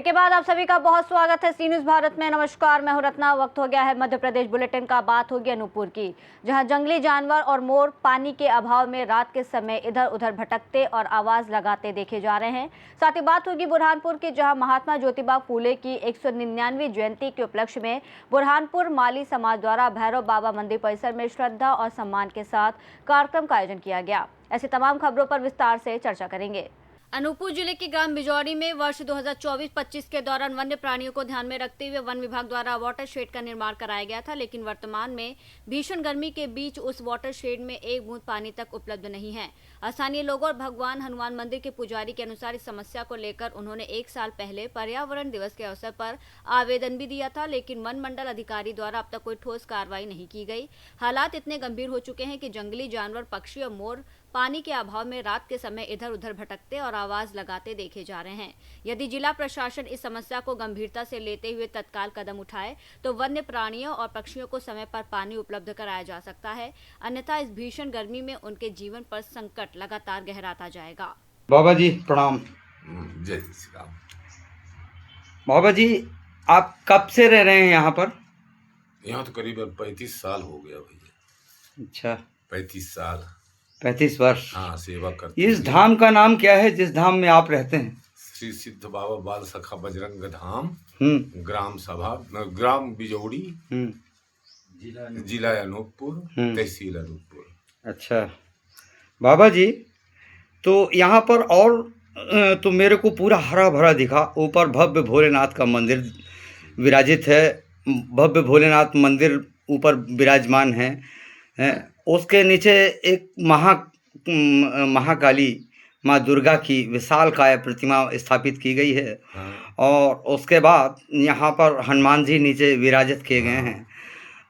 Break के बाद आप सभी का बहुत स्वागत है सी न्यूज़ भारत में। नमस्कार, मैं हूं रत्ना। वक्त हो गया है मध्य प्रदेश बुलेटिन का। बात होगी अनूपपुर की, जहां जंगली जानवर और मोर पानी के अभाव में रात के समय इधर उधर भटकते और आवाज लगाते देखे जा रहे हैं। साथ ही बात होगी बुरहानपुर की, जहां महात्मा ज्योतिबा फूले की 199वीं जयंती के उपलक्ष्य में बुरहानपुर माली समाज द्वारा भैरव बाबा मंदिर परिसर में श्रद्धा और सम्मान के साथ कार्यक्रम का आयोजन किया गया। ऐसी तमाम खबरों पर विस्तार से चर्चा करेंगे। अनूपपुर जिले के ग्राम बिजौरी में वर्ष 2024-25 के दौरान वन्य प्राणियों को ध्यान में रखते हुए वन विभाग द्वारा वाटर शेड का निर्माण कराया गया था, लेकिन वर्तमान में भीषण गर्मी के बीच उस वाटर शेड में एक बूंद पानी तक उपलब्ध नहीं है। स्थानीय लोगों और भगवान हनुमान मंदिर के पुजारी के अनुसार इस समस्या को लेकर उन्होंने 1 साल पहले पर्यावरण दिवस के अवसर पर आवेदन भी दिया था, लेकिन वन मंडल अधिकारी द्वारा अब तक कोई ठोस कार्रवाई नहीं की गई। हालात इतने गंभीर हो चुके हैं कि जंगली जानवर, पक्षी और मोर पानी के अभाव में रात के समय इधर उधर भटकते और आवाज लगाते देखे जा रहे हैं। यदि जिला प्रशासन इस समस्या को गंभीरता से लेते हुए तत्काल कदम उठाए तो वन्य प्राणियों और पक्षियों को समय पर पानी उपलब्ध कराया जा सकता है, अन्यथा इस भीषण गर्मी में उनके जीवन पर संकट लगातार गहराता जाएगा। बाबा जी प्रणाम। जय श्री राम। बाबा जी, आप कब से रह रहे हैं यहाँ पर? यहाँ तो करीब 35 साल हो गया भैया। अच्छा, 35 साल। 35 वर्ष। हाँ, सेवा करते इस हैं। धाम का नाम क्या है जिस धाम में आप रहते हैं? श्री सिद्ध बाबा बाल सखा बजरंग धाम, ग्राम ग्राम बिजौड़ी, जिला अनूपपुर, तहसील अनूपपुर। अच्छा बाबा जी, तो यहाँ पर और तो मेरे को पूरा हरा भरा दिखा। ऊपर भव्य भोलेनाथ का मंदिर विराजित है, भव्य भोलेनाथ मंदिर ऊपर विराजमान है। उसके नीचे एक महाकाली माँ दुर्गा की विशालकाय प्रतिमा स्थापित की गई है। हाँ। और उसके बाद यहाँ पर हनुमान जी नीचे विराजित किए गए हैं।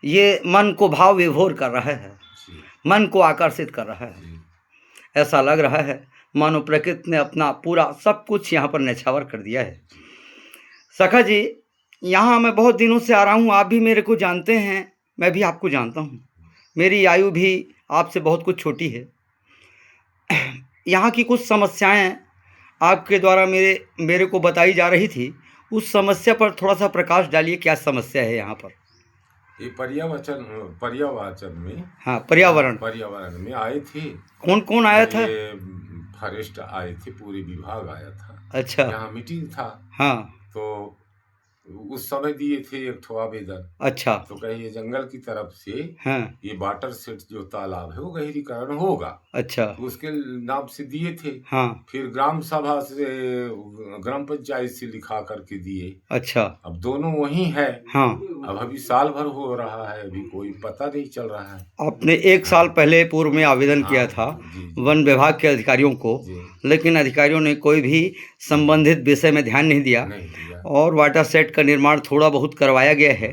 ये मन को भाव विभोर कर रहा है, मन को आकर्षित कर रहा है। ऐसा लग रहा है मानो प्रकृति ने अपना पूरा सब कुछ यहाँ पर न्यौछावर कर दिया है। सखा जी, यहाँ मैं बहुत दिनों से आ रहा हूँ, आप भी मेरे को जानते हैं, मैं भी आपको जानता हूँ। मेरी आयु भी आपसे बहुत कुछ छोटी है। यहाँ की कुछ समस्याएं आपके द्वारा मेरे को बताई जा रही थी, उस समस्या पर थोड़ा सा प्रकाश डालिए। क्या समस्या है यहाँ पर? ये पर्यावरण में, हाँ, पर्यावरण में आए थे। कौन कौन आया था? ये फॉरेस्ट आए थे, पूरे विभाग आया था। अच्छा, यहाँ मीटिंग था। हाँ, तो उस समय दिए थे एक ठो आवेदन। अच्छा, तो कहीं ये जंगल की तरफ से हाँ, ये वाटर सेट जो तालाब है वो गहरीकरण होगा। अच्छा, तो उसके नाम से दिए थे। हाँ, फिर ग्राम सभा से, ग्राम पंचायत से लिखा करके दिए। अच्छा, अब दोनों वही है। हाँ। अब अभी साल भर हो रहा है, अभी कोई पता नहीं चल रहा है। आपने 1 साल पहले पूर्व में आवेदन किया था वन विभाग के अधिकारियों को, लेकिन अधिकारियों ने कोई भी संबंधित विषय में ध्यान नहीं दिया। और वाटर सेट का निर्माण थोड़ा बहुत करवाया गया है,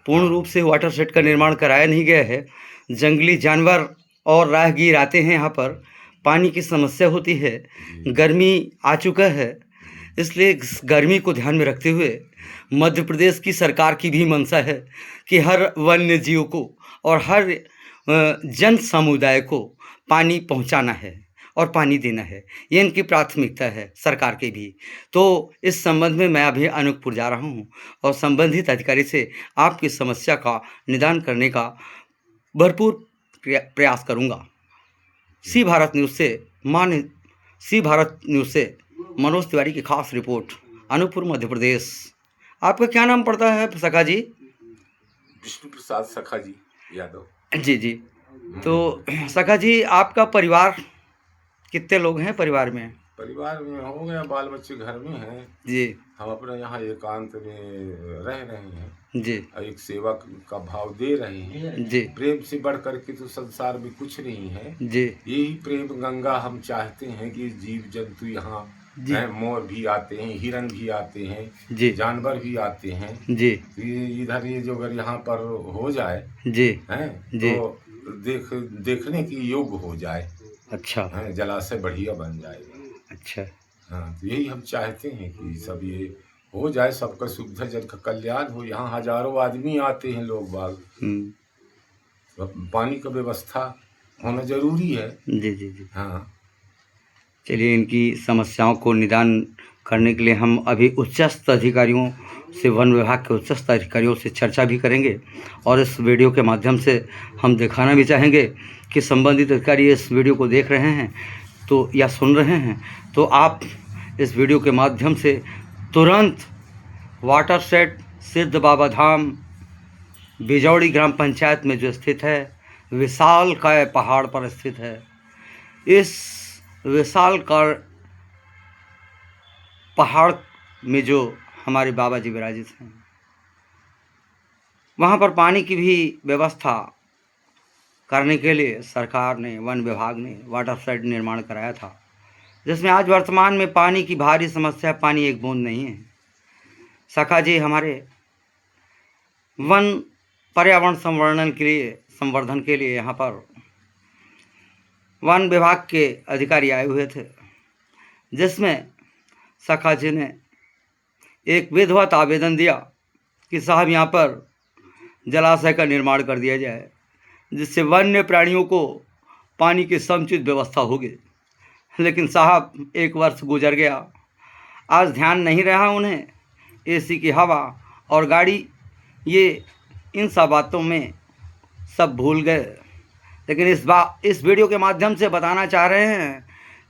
पूर्ण रूप से वाटर सेट का निर्माण कराया नहीं गया है। जंगली जानवर और राहगीर आते हैं यहाँ पर, पानी की समस्या होती है, गर्मी आ चुका है, इसलिए इस गर्मी को ध्यान में रखते हुए मध्य प्रदेश की सरकार की भी मंशा है कि हर वन्य जीव को और हर जन समुदाय को पानी पहुंचाना है और पानी देना है। ये इनकी प्राथमिकता है सरकार की भी। तो इस संबंध में मैं अभी अनूपपुर जा रहा हूँ और संबंधित अधिकारी से आपकी समस्या का निदान करने का भरपूर प्रयास करूँगा। सी भारत न्यूज़ से मनोज तिवारी की खास रिपोर्ट, अनूपपुर मध्य प्रदेश। आपका क्या नाम पड़ता है सखा जी? विष्णु प्रसाद सखा जी यादव। जी जी। तो सखा जी, आपका परिवार कितने लोग हैं? परिवार में हो गया, बाल बच्चे घर में हैं जी। हम अपना यहाँ एकांत में रह रहे हैं जी। एक सेवा का भाव दे रहे हैं जी। प्रेम से बढ़ करके तो संसार में कुछ नहीं है जी। यही प्रेम गंगा हम चाहते हैं कि जीव जंतु यहाँ हैं, मोर भी आते हैं, हिरन भी आते हैं जी, जानवर भी आते हैं जी। इधर ये जो अगर यहाँ पर हो जाए जी हैं जी, तो देखने की योग्य हो जाए। अच्छा, जलाशय बढ़िया बन जाएगा। अच्छा, हाँ, तो यही हम चाहते हैं कि सब ये हो जाए, सबका शुद्ध जल का कल्याण हो। यहाँ हजारों आदमी आते हैं, लोग बाग, पानी का व्यवस्था होना जरूरी है। जी जी जी। हाँ, चलिए, इनकी समस्याओं को निदान करने के लिए हम अभी उच्चस्थ अधिकारियों से, वन विभाग के उच्चस्थ अधिकारियों से चर्चा भी करेंगे और इस वीडियो के माध्यम से हम दिखाना भी चाहेंगे कि संबंधित अधिकारी इस वीडियो को देख रहे हैं तो या सुन रहे हैं तो आप इस वीडियो के माध्यम से तुरंत वाटर सेट सिद्ध बाबा धाम बिजौड़ी ग्राम पंचायत में जो स्थित है, विशालकाय पहाड़ पर स्थित है, इस विशालकाय पहाड़ में जो हमारे बाबा जी विराजित हैं, वहाँ पर पानी की भी व्यवस्था करने के लिए सरकार ने, वन विभाग ने वाटर शेड निर्माण कराया था, जिसमें आज वर्तमान में पानी की भारी समस्या, पानी एक बूंद नहीं है। सखा जी हमारे वन पर्यावरण संवर्धन के लिए यहाँ पर वन विभाग के अधिकारी आए हुए थे, जिसमें सखा जी ने एक विधिवत आवेदन दिया कि साहब यहाँ पर जलाशय का निर्माण कर दिया जाए, जिससे वन्य प्राणियों को पानी की समुचित व्यवस्था होगी। लेकिन साहब 1 वर्ष गुजर गया, आज ध्यान नहीं रहा उन्हें, एसी की हवा और गाड़ी, ये इन सब बातों में सब भूल गए। लेकिन इस वीडियो के माध्यम से बताना चाह रहे हैं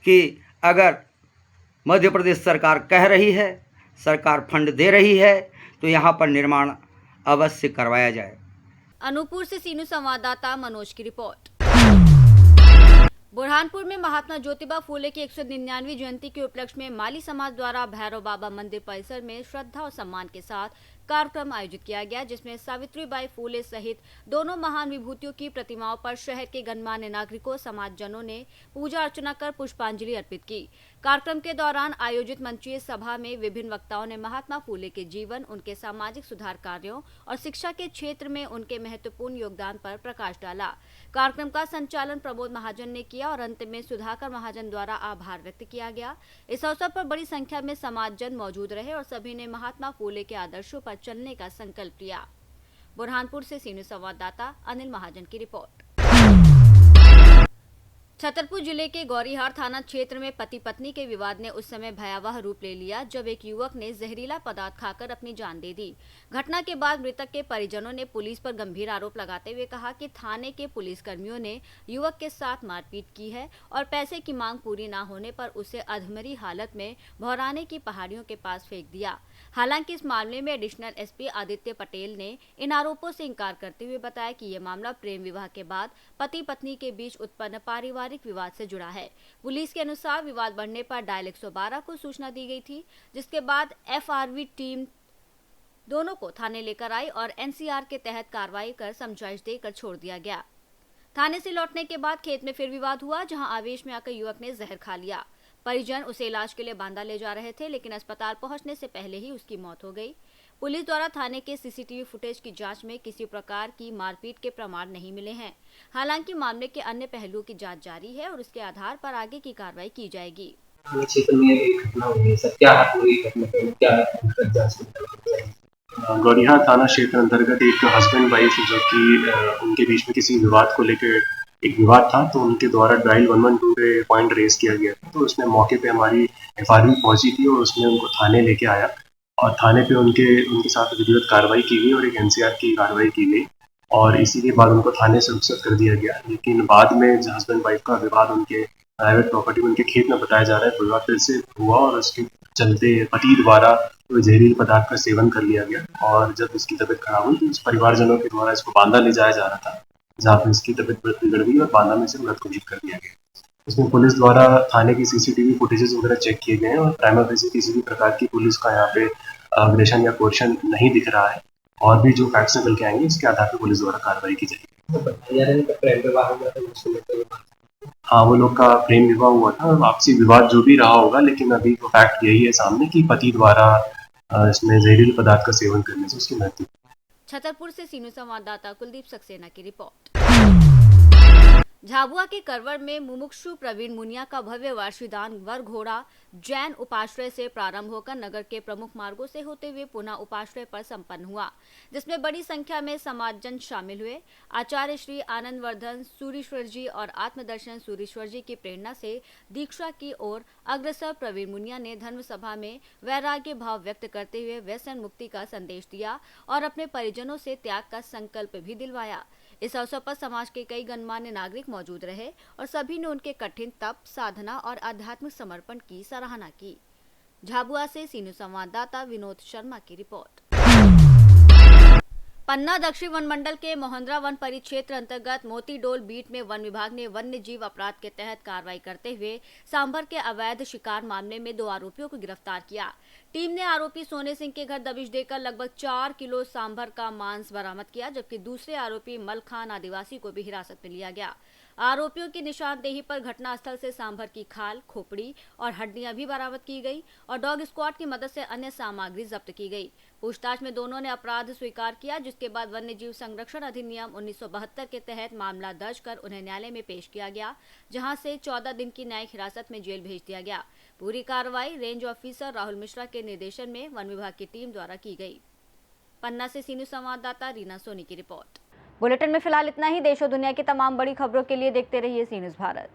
कि अगर मध्य प्रदेश सरकार कह रही है, सरकार फंड दे रही है, तो यहाँ पर निर्माण अवश्य करवाया जाए। अनूपपुर से सीनू संवाददाता मनोज की रिपोर्ट। बुरहानपुर में महात्मा ज्योतिबा फूले की 199वीं जयंती के उपलक्ष्य में माली समाज द्वारा भैरव बाबा मंदिर परिसर में श्रद्धा और सम्मान के साथ कार्यक्रम आयोजित किया गया, जिसमें सावित्रीबाई फूले सहित दोनों महान विभूतियों की प्रतिमाओं पर शहर के गणमान्य नागरिकों, समाजजनों ने पूजा अर्चना कर पुष्पांजलि अर्पित की। कार्यक्रम के दौरान आयोजित मंचीय सभा में विभिन्न वक्ताओं ने महात्मा फूले के जीवन, उनके सामाजिक सुधार कार्यों और शिक्षा के क्षेत्र में उनके महत्वपूर्ण योगदान पर प्रकाश डाला। कार्यक्रम का संचालन प्रमोद महाजन ने किया और अंत में सुधाकर महाजन द्वारा आभार व्यक्त किया गया। इस अवसर पर बड़ी संख्या में समाजजन मौजूद रहे और सभी ने महात्मा फूले के आदर्शों पर चलने का संकल्प लिया। बुरहानपुर से सीनियर संवाददाता अनिल महाजन की रिपोर्ट। छतरपुर जिले के गौरीहार थाना क्षेत्र में पति पत्नी के विवाद ने उस समय भयावह रूप ले लिया जब एक युवक ने जहरीला पदार्थ खाकर अपनी जान दे दी। घटना के बाद मृतक के परिजनों ने पुलिस पर गंभीर आरोप लगाते हुए कहा कि थाने के पुलिसकर्मियों ने युवक के साथ मारपीट की है और पैसे की मांग पूरी न होने पर उसे अधमरी हालत में भौराने की पहाड़ियों के पास फेंक दिया। हालांकि इस मामले में एडिशनल एसपी आदित्य पटेल ने इन आरोपों से इंकार करते हुए बताया कि यह मामला प्रेम विवाह के बाद पति पत्नी के बीच उत्पन्न पारिवारिक विवाद से जुड़ा है। पुलिस के अनुसार विवाद बढ़ने पर डायल 112 को सूचना दी गई थी, जिसके बाद एफआरवी टीम दोनों को थाने लेकर आई और एनसीआर के तहत कार्रवाई कर समझाइश देकर छोड़ दिया गया। थाने से लौटने के बाद खेत में फिर विवाद हुआ, जहां आवेश में आकर युवक ने जहर खा लिया। परिजन उसे इलाज के लिए बांदा ले जा रहे थे, लेकिन अस्पताल पहुंचने से पहले ही उसकी मौत हो गई। पुलिस द्वारा थाने के सीसीटीवी फुटेज की जांच में किसी प्रकार की मारपीट के प्रमाण नहीं मिले हैं। हालांकि मामले के अन्य पहलुओं की जांच जारी है और उसके आधार पर आगे की कार्रवाई की जाएगी। क्षेत्र में एक घटना हुई है सर, क्या हुई घटना, क्या गौरीहार थाना क्षेत्र अंतर्गत एक हस्बैंड वाइफ जो कि उनके बीच में किसी विवाद को लेकर एक विवाद था, तो उनके द्वारा डायल 112 पे पॉइंट रेज किया गया था। तो उसमें मौके पे हमारी एफआरवी पहुंची थी और उसने उनको थाने लेके आया और थाने पे उनके साथ विधिवत कार्रवाई की गई और एक एनसीआर की कार्रवाई की गई और इसी के बाद उनको थाने से रुखसत कर दिया गया। लेकिन बाद में हस्बैंड वाइफ का विवाद उनके प्राइवेट प्रॉपर्टी में उनके खेत में बताया जा रहा है विवाद फिर से हुआ और उसके चलते पति द्वारा जहरीले पदार्थ का सेवन कर लिया गया और जब इसकी तबीयत खराब हुई तो उस परिवारजनों के द्वारा इसको बांदा ले जाया जा रहा था, जहाँ पर इसकी तबीयत बिगड़ गई और बांदा में से मृत घोषित कर दिया गया। इसमें पुलिस द्वारा थाने की सीसीटीवी फुटेजेस वगैरह चेक किए गए हैं और प्राइमा फेसी किसी भी प्रकार की पुलिस का यहाँ पे अग्रेशन या कोर्शन नहीं दिख रहा है और भी जो फैक्ट्स निकल के आएंगे इसके आधार पर पुलिस द्वारा कार्रवाई की जाएगी। हाँ, वो लोग का प्रेम विवाह हुआ था, आपसी विवाद जो भी रहा होगा, लेकिन अभी तो फैक्ट यही है सामने कि पति द्वारा इसमें जहरीले पदार्थ का सेवन करने से उसकी मृत्यु। छतरपुर से सीनियर संवाददाता कुलदीप सक्सेना की रिपोर्ट। झाबुआ के करवर में मुमुक्षु प्रवीण मुनिया का भव्य वार्षिदान वर घोड़ा जैन उपाश्रय से प्रारंभ होकर नगर के प्रमुख मार्गों से होते हुए पुनः उपाश्रय पर संपन्न हुआ, जिसमें बड़ी संख्या में समाजजन शामिल हुए। आचार्य श्री आनंदवर्धन सूरीश्वर जी और आत्मदर्शन सूरीश्वर जी की प्रेरणा से दीक्षा की ओर अग्रसर प्रवीण मुनिया ने धर्म सभा में वैराग्य भाव व्यक्त करते हुए व्यसन मुक्ति का संदेश दिया और अपने परिजनों से त्याग का संकल्प भी दिलवाया। इस अवसर पर समाज के कई गणमान्य नागरिक मौजूद रहे और सभी ने उनके कठिन तप, साधना और आध्यात्मिक समर्पण की सराहना की। झाबुआ से सीनू संवाददाता विनोद शर्मा की रिपोर्ट। पन्ना दक्षिण वन मंडल के मोहंद्रा वन परिक्षेत्र अंतर्गत मोतीडोल बीट में वन विभाग ने वन्य जीव अपराध के तहत कार्रवाई करते हुए सांभर के अवैध शिकार मामले में 2 आरोपियों को गिरफ्तार किया। टीम ने आरोपी सोने सिंह के घर दबिश देकर लगभग 4 किलो सांभर का मांस बरामद किया, जबकि दूसरे आरोपी मल खान आदिवासी को भी हिरासत में लिया गया। आरोपियों की निशानदेही पर घटनास्थल से सांभर की खाल, खोपड़ी और हड्डियां भी बरामद की गई और डॉग स्क्वाड की मदद से अन्य सामग्री जब्त की गई। पूछताछ में दोनों ने अपराध स्वीकार किया, जिसके बाद वन्य जीव संरक्षण अधिनियम 1972 के तहत मामला दर्ज कर उन्हें न्यायालय में पेश किया गया, जहां से 14 दिन की न्यायिक हिरासत में जेल भेज दिया गया। पूरी कार्रवाई रेंज ऑफिसर राहुल मिश्रा के निर्देशन में वन विभाग की टीम द्वारा की गई। पन्ना से सीनू संवाददाता रीना सोनी की रिपोर्ट। बुलेटिन में फिलहाल इतना ही। देश और दुनिया की तमाम बड़ी खबरों के लिए देखते रहिए सी न्यूज़ भारत।